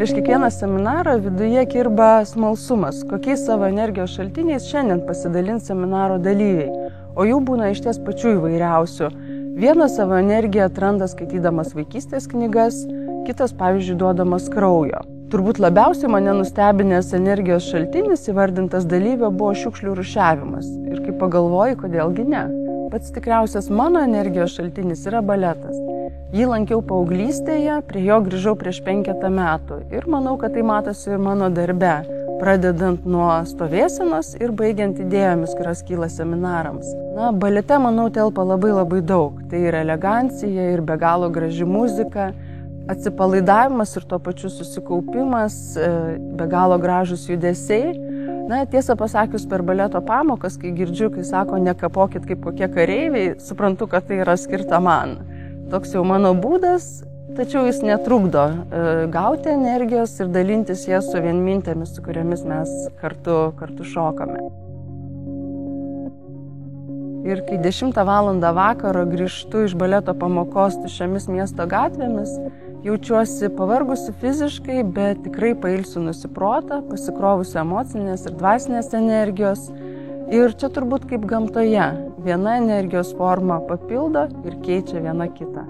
Prieš kiekvieną seminarą viduje kirba smalsumas, kokiais savo energijos šaltiniais šiandien pasidalins seminaro dalyviai, o jų būna išties pačių įvairiausių. Vienas savo energiją atranda skaitydamas vaikystės knygas, kitas, pavyzdžiui, duodamas kraujo. Turbūt labiausiai mane nustebinęs energijos šaltinis įvardintas dalyvio buvo šiukšlių rūšiavimas. Ir kai pagalvoju, kodėlgi ne. Pats tikriausias mano energijos šaltinis yra baletas. Jį lankiau paauglystėje, prie jo grįžau prieš 5 metų ir manau, kad tai matosi ir mano darbe, pradedant nuo stovėsenos ir baigiant idėjomis, kurios kyla seminarams. Balete, manau, telpa labai daug. Tai yra elegancija ir be galo graži muzika, atsipalaidavimas ir tuo pačiu susikaupimas, be galo gražus judesiai. Tiesą pasakius, per baleto pamokas, kai girdžiu, kai sako, nekapokit kaip kokie kareiviai, suprantu, kad tai yra skirta man. Toks jau mano būdas, tačiau jis netrukdo gauti energijos ir dalintis jas su vienmintėmis, su kuriamis mes kartu šokame. Ir kai 10 valandą vakaro grįžtu iš baleto pamokos tuščiomis miesto gatvėmis, jaučiuosi pavargusi fiziškai, bet tikrai pailsinusi protą, pasikrovusi emocinės ir dvasinės energijos. Ir čia turbūt kaip gamtoje, viena energijos forma papildo ir keičia viena kitą.